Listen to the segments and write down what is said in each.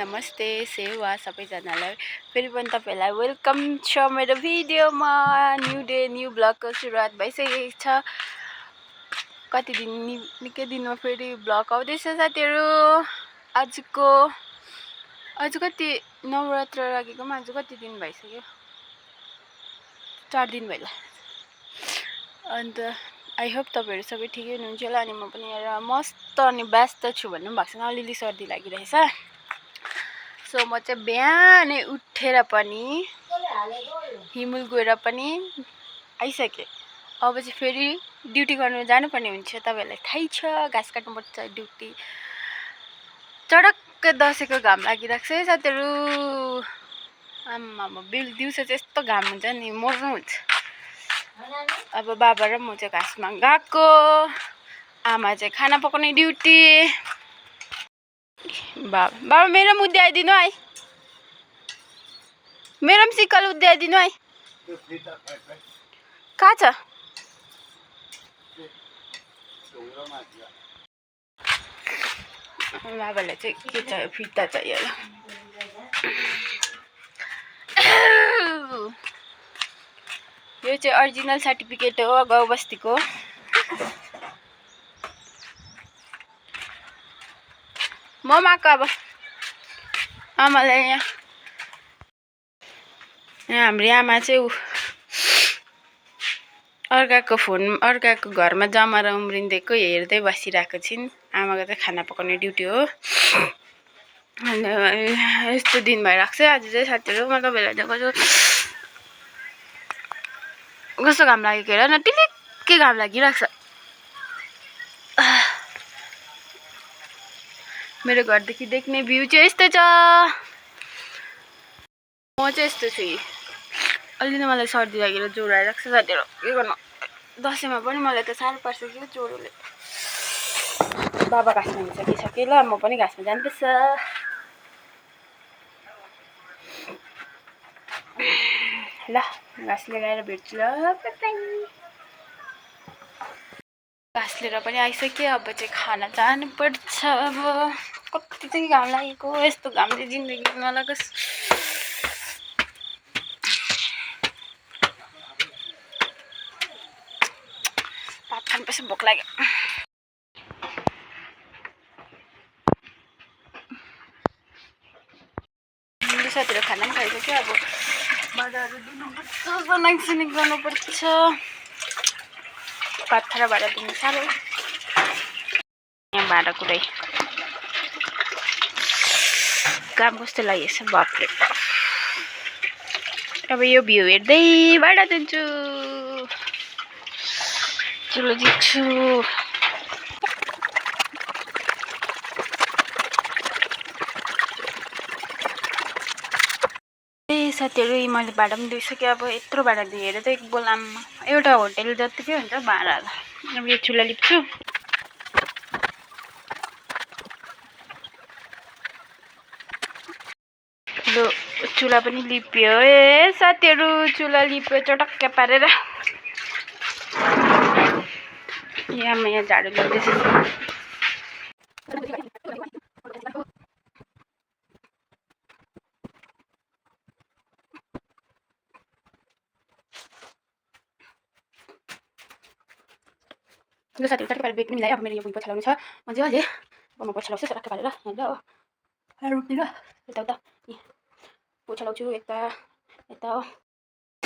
नमस्ते सेवा सबैजनालाई फेरि पनि तपाईहरुलाई वेलकम छ मेरो भिडियोमा। न्यू डे न्यू ब्लगको सुरुवात भइसकेको छ। कति दिन निकै दिनमा फेरि ब्लग आउँदैछ साथीहरु। आज कति नवरात्र लागेकोमा आज कति दिन भइसक्यो, 4 दिन भइला। अन्त आई होप तपाईहरु सबै ठिकै हुनुहुन्छ होला। अनि म पनि यहाँ मस्त अनि व्यस्त छु भन्नु भएको छैन, अलिअलि सर्दी लागिरहेछ। सो म चाहिँ बिहानै उठेर पनि हिमुल गएर पनि आइसके। अब चाहिँ फेरि ड्युटी गर्नु जानुपर्ने हुन्छ। तपाईहरुलाई थाहै छ, घाँस काट्नुपर्छ ड्युटी। चडक्क दशैंको घाम लागिरहेको छ है साथीहरु। आम्मा दिउँसो चाहिँ यस्तो घाम हुन्छ नि मर्नु हुन्छ। अब बाबा र म चाहिँ घाँसमा गएको, आमा चाहिँ खाना पकाउने ड्युटी। बाबा मेरो पनि उद्याइदिनु है, मेरो पनि सिक्कल उद्याइदिनु है। कहाँ छ? बाबालाई चाहिँ के चाहियो, फिता चाहियो। यो चाहिँ ओरिजिनल सर्टिफिकेट हो गाउँ बस्तीको। म माको अब आमालाई यहाँ हाम्रो आमा चाहिँ अर्काको घरमा जमारा उम्रिँदैको हेर्दै बसिरहेको छिन्। आमाको चाहिँ खाना पकाउने ड्युटी हो। अनि यस्तो दिन भइरहेको छ आज चाहिँ साथीहरु। म तपाईहरुलाई देखाउँछु कस्तो घाम लागेको हेर न, टिलिक्कै घाम लागिरहेको छ। मेरो घरदेखि देख्ने भ्यू चाहिँ यस्तो छ। म चाहिँ यस्तो छु। अलि मलाई सर्दी लागेर ज्वरो आइरहेको छ साथीहरु। के गर्नु, दशैंमा पनि मलाई त साह्रो पर्छ कि ज्वरोले। बाबा घाँसमा हिँडिसकिसके ल, म पनि घाँसमा जानुपर्छ। ल घाँस लिएर आएर भेट्छु ल। घाँस लिएर पनि आइसके। अब चाहिँ खाना जानुपर्छ। अब कति चाहिँ घाम लागेको, यस्तो घामले जिन्दगी नलागोस्। भात खानुपर्छ, भोक लाग्यो। साथीहरु खाना पनि खाइसक्यो। अब भाँडाहरू दिनुपर्छ, सनाक गर्नुपर्छ। पाथर भाँडा दिनु साह्रो। यहाँ भाँडा कुरै काम कस्तो लागेछ बाफरे। अब यो भ्यू हेर्दै भाँडा दिन्छु, चुलो जित्छु। साथीहरु मैले भाँडा पनि दिइसकेँ। अब यत्रो भाँडा दिएर चाहिँ एक बोलामा एउटा होटेल जतिकै हुन्छ भाँडा। अब यो चुला लिप्छु। लो चुला पनि लिप्यो। ए साथीहरु चुला लिप्यो चटक्क पारेर। यहाँ झाडु लाग्दैछ। साथीहरु चटक्क पारेर बेग पनि मिलायो। अब मेरो यो भुइँ पोछा लगाउनु छ मजाले। अब म पोछा लगाउँछु चटक्क पारेर यहाँ ल। रुखतिर यता पोछा लगाउँछु यता हो।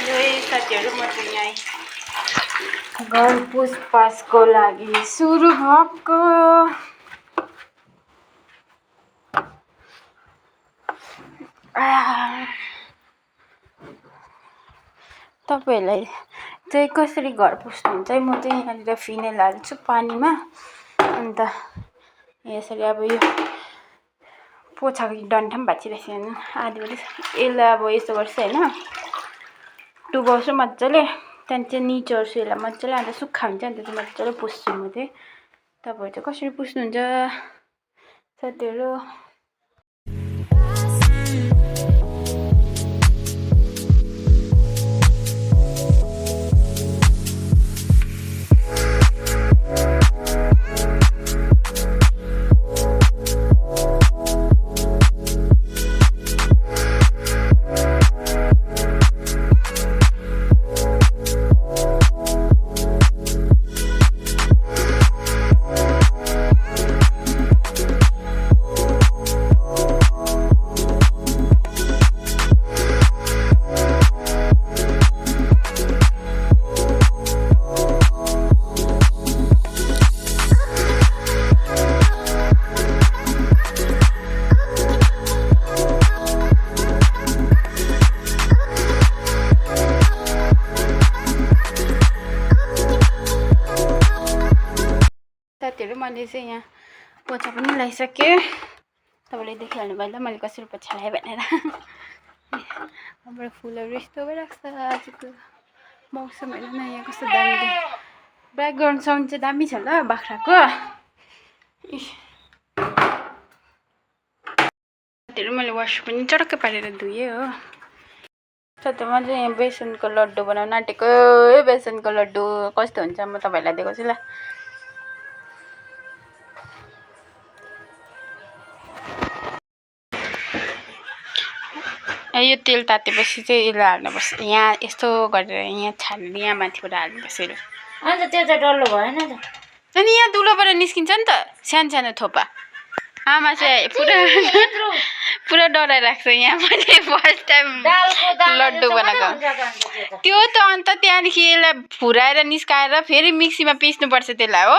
यो साथीहरु म चाहिँ यहाँ घर पुछपाछको लागि सुरु भएको। तपाईहरुलाई चाहिँ कसरी घर पुस्नुहुन्छ है। म चाहिँ यहाँनिर फिनेल हाल्छु पानीमा। अन्त यसरी अब यो पोछाको डन्ठा पनि भाँचिरहेछ हेर्नु आधी बढी। यसलाई अब यस्तो गर्छु होइन, टुगाउँछु मजाले। त्यहाँदेखि चाहिँ निचोर्छु यसलाई मजाले। अन्त सुक्खा हुन्छ नि त चाहिँ मजाले पुस्छु म चाहिँ। तपाईहरु चाहिँ कसरी पुस्नुहुन्छ साथीहरु? साथीहरू मैले चाहिँ यहाँ पोचा पनि लगाइसकेँ तपाईँले देखिहाल्नु भयो ल मैले कसरी पोचा लगाएँ भनेर हाम्रो फुलहरू यस्तो भइरहेको छ आजको मौसम हेर्नु न यहाँ कस्तो दामी ब्याकग्राउन्ड साउन्ड चाहिँ दामी छ ल बाख्राको साथीहरू मैले वास पनि चटक्कै पारेर धुएँ हो साथीमा चाहिँ यहाँ बेसनको लड्डु बनाउन आँटेको बेसनको लड्डु कस्तो हुन्छ म तपाईँहरूलाई देखाउँछु ल यो तेल तातेपछि चाहिँ यसलाई हाल्नुपर्छ यहाँ यस्तो गरेर यहाँ छानेर यहाँ माथिबाट हाल्नुपर्छ अन्त त्यो त डल्लो भएन त अनि यहाँ दुलोबाट निस्किन्छ नि त सानो सानो थोपा आमा चाहिँ पुरा डराइरहेको छ यहाँ मैले फर्स्ट टाइम लड्डु बनाएको त्यो त अन्त त्यहाँदेखि यसलाई फुराएर निस्काएर फेरि मिक्सीमा पिस्नुपर्छ त्यसलाई हो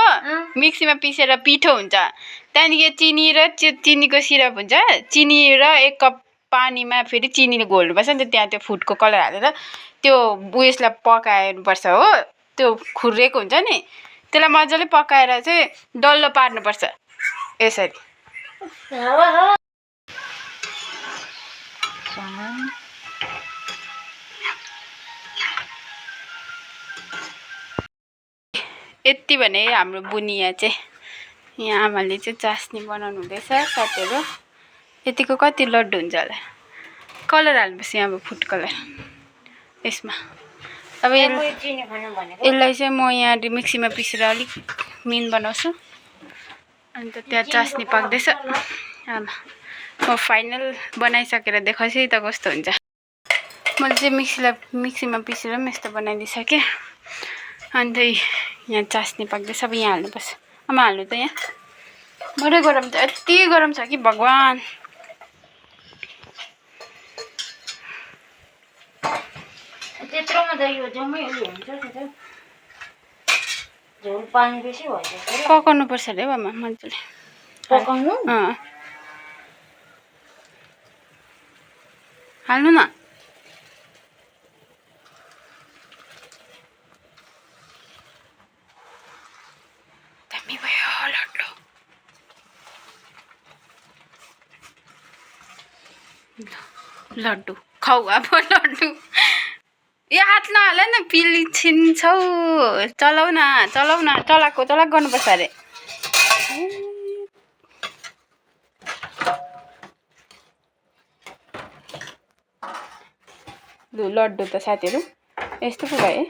मिक्सीमा पिसेर पिठो हुन्छ त्यहाँदेखि चिनी र चिनीको सिरप हुन्छ चिनी र 1 कप पानीमा फेरि चिनीले घोल्नुपर्छ नि त त्यहाँ त्यो फुडको कलर हालेर त्यो उयसलाई पकाउनुपर्छ हो त्यो खुर्रेको हुन्छ नि त्यसलाई मजाले पकाएर चाहिँ डल्लो पार्नुपर्छ यसरी यति भने हाम्रो बुनिया चाहिँ यहाँ आमाले चाहिँ चास्नी बनाउनु हुँदैछ साथीहरू यतिको कति लड्डु हुन्छ होला कलर हाल्नुपर्छ यहाँ अब फुड कलर यसमा अब यसलाई चाहिँ म यहाँ मिक्सीमा पिसेर अलिक मिन बनाउँछु अन्त त्यहाँ चास्नी पाक्दैछ आमा म फाइनल बनाइसकेर देखाउँछु त कस्तो हुन्छ मैले चाहिँ मिक्सीमा पिसेर पनि यस्तो बनाइदिइसकेँ अन्त यहाँ चास्नी पाक्दैछ अब यहाँ हाल्नुपर्छ आमा हाल्नु त यहाँ बडै गरम छ यति गरम छ कि भगवान् त्यत्रोमा त यो जम्मै उयो हुन्छ नि त झोल पानी बेसी भइसक्यो पकाउनु पर्छ अरे हौ आमा मजाले पकाउनु हाल्नु न दामी भयो लड्डु लड्डु खाऊ अब लड्डु यो हात नहाल न पिली छिन्छौ चलाउ न चलाएको चलाक गर्नुपर्छ अरे लड्डु त साथीहरू यस्तो पो भयो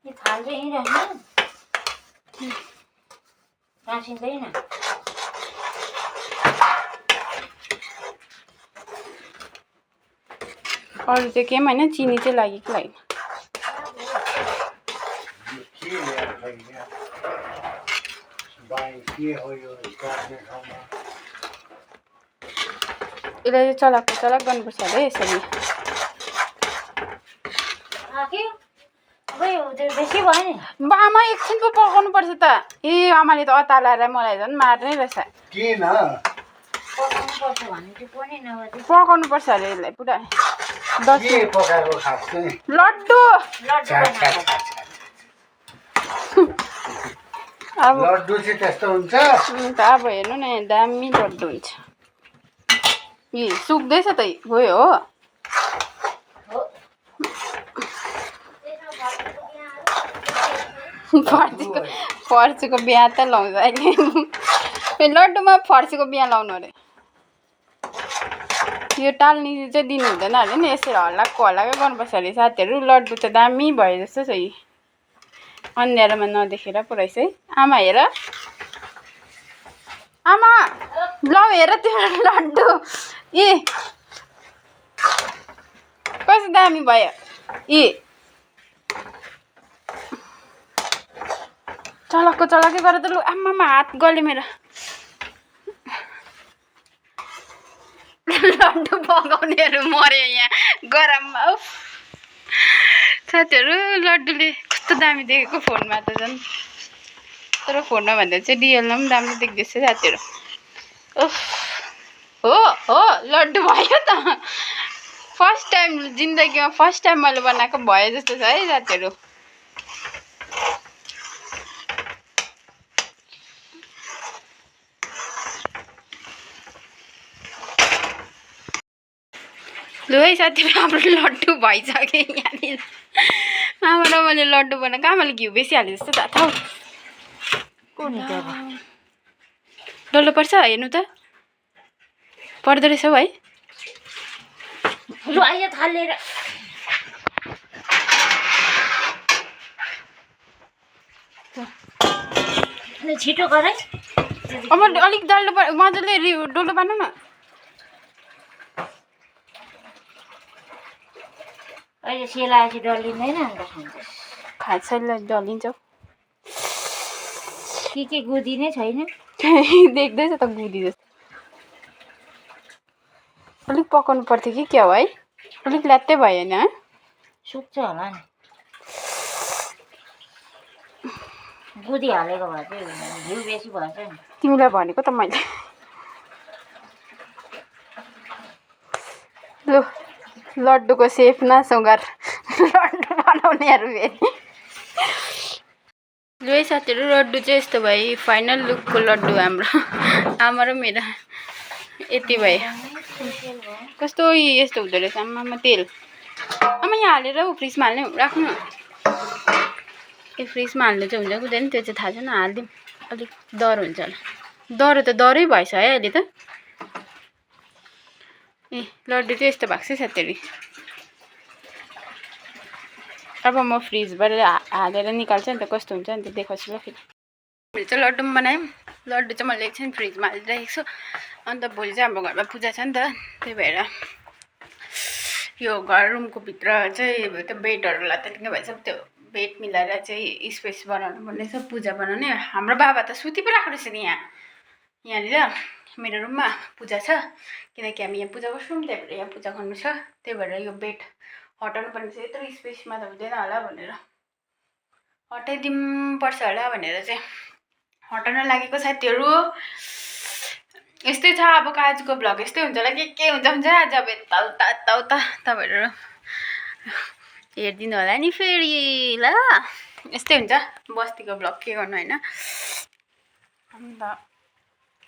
यो थाल चाहिँ यहीँ राख्नु टाँसिँदैन अरू चाहिँ केही होइन चिनी चाहिँ लागेको होइन यसलाई चाहिँ चलाक गर्नुपर्छ अरे यसरी बेसी भयो नि आमा एकछिन पो पकाउनु पर्छ त ए आमाले त अतालाएर मलाई झन् मार्नै रहेछ किन पकाउनुपर्छ भने त्यो पनि नगर्दै पकाउनु पर्छ अरे यसलाई पुरा लड्डु अब लड्डु चाहिँ त्यस्तो हुन्छ अब हेर्नु न यहाँ दामी लड्डु हुन्छ ए सुक्दैछ त गयो हो फर्सीको बिहा त लाउँछ अहिले लड्डुमा फर्सीको बिहा लाउनु अरे यो टाल्नी चाहिँ दिनु हुँदैन अरे नि यसरी हल्लाको गर्नुपर्छ अरे साथीहरू लड्डु त दामी भयो जस्तो छ यी अन्ध्यारोमा नदेखेर पो रहेछ है आमा हेर आमा ल हेर त्यो लड्डु ए कस्तो दामी भयो ए चलाकै गरेर त लु आमामा हात गल्यो मेरो लड्डु पकाउनेहरू मर्यो यहाँ गरममा साथीहरू लड्डुले कस्तो दामी देखेको फोनमा त झन् तर फोनमा भन्दा चाहिँ रियलमा पनि राम्रो देख्दैछ साथीहरू हो लड्डु भयो त फर्स्ट टाइम जिन्दगीमा फर्स्ट टाइम मैले बनाएको भयो जस्तो छ है साथीहरू लु है साथीहरू हाम्रो लड्डु भइसक्यो यहाँनिर आमा र मैले लड्डु बनाएँ कहाँ मैले घिउ बेसी हालेँ जस्तो थाहा थाहा डल्लो पर्छ हेर्नु त पर्दो रहेछ हौ है लु आइज थालेर छिटो गर है अब अलिक डल्लो मजाले डल्लो पार्नु न अहिले सेलाएपछि डल्लिँदैन अन्त खान्छ डल्लिन्छ के गुदिनै छैन देख्दैछ त गुदी जस्तो अलिक पकाउनु पर्थ्यो कि क्या हो है अलिक ल्यात्तै भयो होइन सुक्छ होला नि गुदी हालेको भए चाहिँ घिउ बेसी भएछ नि तिमीलाई भनेको त मैले लु लड्डुको सेफ न सौगार लड्डु बनाउनेहरू फेरि लु है साथीहरू लड्डु चाहिँ यस्तो भयो फाइनल लुकको लड्डु हाम्रो आमा र मेरो यति भयो कस्तो यस्तो हुँदो रहेछ आमामा तेल आमा यहाँ हालेर फ्रिजमा हाल्ने राख्नु ए फ्रिजमा हाल्नु चाहिँ हुन्छ हुँदैन त्यो चाहिँ थाहा छैन हालिदिउँ अलिक डर हुन्छ होला डर त डरै भएछ है अहिले त ए लड्डु चाहिँ यस्तो भएको छ साथीहरू अब म फ्रिजबाट हालेर निकाल्छु नि त कस्तो हुन्छ नि त देखाउँछु ल फेरि भोलि चाहिँ लड्डु पनि बनायौँ लड्डु चाहिँ मैले एकछिन फ्रिजमा हालिराखेको छु अन्त भोलि चाहिँ हाम्रो घरमा पूजा छ नि त त्यही भएर यो घर रुमको भित्र चाहिँ त्यो बेडहरू लत्यालिङ्ग भएछ त्यो बेड मिलाएर चाहिँ स्पेस बनाउनु पर्ने छ पूजा बनाउने हाम्रो बाबा त सुति पो राखेको रहेछ नि यहाँनिर मेरो रुममा पूजा छ किनकि हामी यहाँ पूजा गर्छौँ त्यही भएर यहाँ पूजा गर्नु छ त्यही भएर यो बेड हटाउनु पर्ने छ यत्रो स्पेसमा त हुँदैन होला भनेर हटाइदिनु पर्छ होला भनेर चाहिँ हटाउन लागेको साथीहरू यस्तै छ अब आजको भ्लग यस्तै हुन्छ होला के हुन्छ जब यताउता तपाईँहरू हेरिदिनु होला नि फेरि ल यस्तै हुन्छ बस्तीको भ्लग के गर्नु होइन अन्त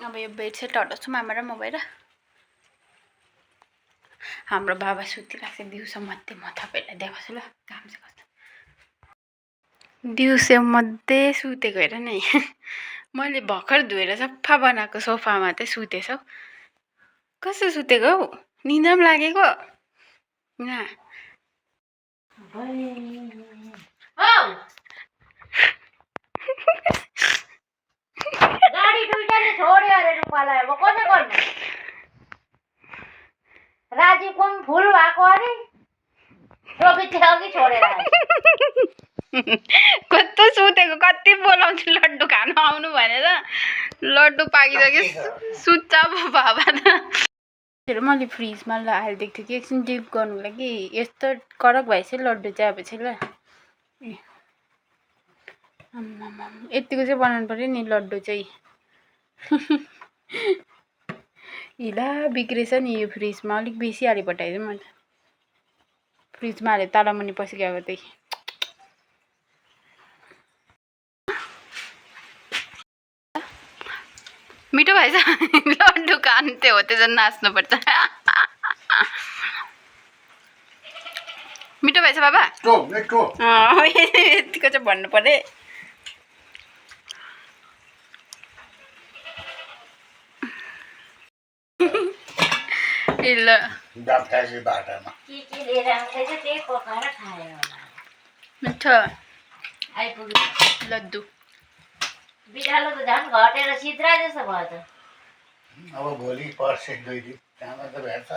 अब यो बेड सेट हटाउँछु आमा र म भएर हाम्रो बाबा सुतिरहेको छ दिउँसो मध्ये म तपाईँहरूलाई देखाउँछु ल काम चाहिँ कस्तो दिउँसो मध्ये सुतेको हेर नै मैले भर्खर धोएर सफा बनाएको सोफामा चाहिँ सुतेछ हौ कस्तो सुतेको हौ निन्द्रा पनि लागेको यहाँ गाडी दुईटाले छोड्यो अरे रूपालाई अब कसो गर्नु राजीवको पनि फुल भएको अरे रोबितले अघि छोडेर कस्तो सुतेको कति बोलाउँछु लड्डु खान आउनु भनेर लड्डु पाकिसक्यो सुत्छ बाबा त मैले फ्रिजमा हालिदिएको थिएँ कि एकछिन डिप गर्नुको लागि यस्तो कडक भएछ लड्डु चाहिँ अब चाहिँ ल यतिको चाहिँ बनाउनु पर्यो नि लड्डु चाहिँ हिला बिग्रेछ नि यो फ्रिजमा अलिक बेसी हाली पठाइदिएँ मैले फ्रिजमा हालेँ तालामुनि पसिगएको त्यही मिठो भएछ लड्डु खान्थे हो त्यो नाच्नुपर्छ मिठो भएछ बाबा यतिको चाहिँ भन्नु पर्यो ल मिठो लड्डु बिरालो त झन् घटेर सिद्रा जस्तो भयो त अब भोलि पर्सि 2 दिन त्यहाँमा त भेट्छ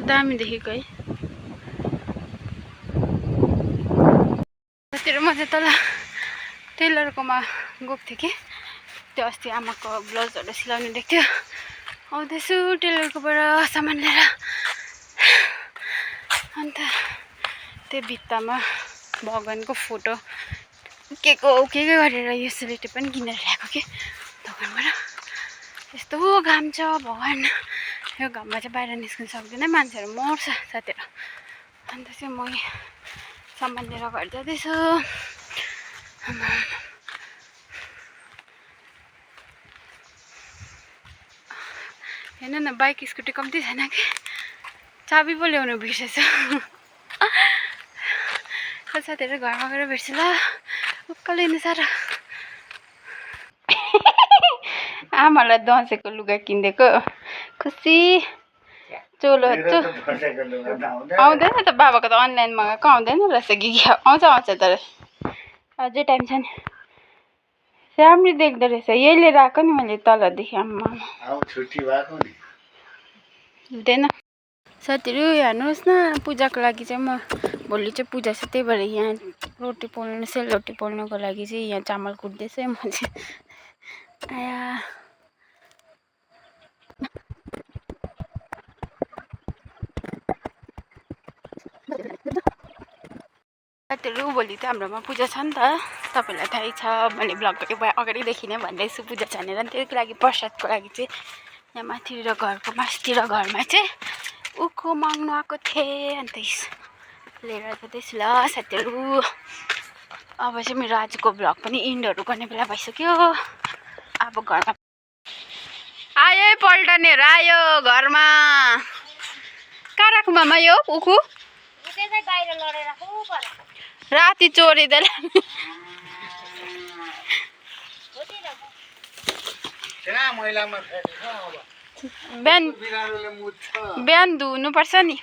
दामी देखेको है साथीहरू म चाहिँ तल टेलरकोमा गएको थिएँ कि त्यो अस्ति आमाको ब्लाउजहरू सिलाउनु दिएको थियो आउँदैछु टेलरकोबाट सामान लिएर अन्त त्यो भित्तामा भगवानको फोटो के गरेर यो सेलेटी पनि किनेर ल्याएको कि दोकानबाट यस्तो घाम छ भगवान यो घाममा चाहिँ बाहिर निस्किन सक्दैन मान्छेहरू मर्छ साथीहरू अन्त चाहिँ म सामान लिएर घर जाँदैछु हेर्नु न बाइक स्कुटी कम्ती छैन कि चाबी पो ल्याउनु बिर्सेछु साथीहरू घरमा गएर भेट्छु ल उक्कालो हिँड्नु साह्रो आमालाई दसैँको लुगा किनिदिएको खुसी चोलो आउँदैन त बाबाको त अनलाइन मगाएको आउँदैन रहेछ कि आउँछ तर अझै टाइम छ नि राम्रै देख्दो रहेछ यही लिएर आएको नि मैले तलदेखि आम्मा छुट्टी भएको नि हुँदैन साथीहरू हेर्नुहोस् न पूजाको लागि चाहिँ म भोलि चाहिँ पूजा छ त्यही भएर यहाँ रोटी पोल्नु सेलरोटी पोल्नुको लागि चाहिँ यहाँ चामल कुट्दैछु म चाहिँ आया साथीहरू भोलि त हाम्रोमा पूजा छ नि त तपाईँलाई थाहै छ मैले ब्लगको अगाडिदेखि नै भन्दैछु पूजा छ भनेर त्यसको लागि प्रसादको लागि चाहिँ यहाँ माथितिर घरको मास्तिर घरमा चाहिँ उखु माग्नु आएको थिएँ अन्त लिएर जाँदैछु ल साथीहरू अब चाहिँ मेरो आजको ब्लग पनि इन्डहरू गर्ने बेला भइसक्यो अब घरमा आयो पल्टनेहरू आयो घरमा कहाँ राख्नु मामा यो उखु राति चोरिँदैन बिहान धुनुपर्छ नि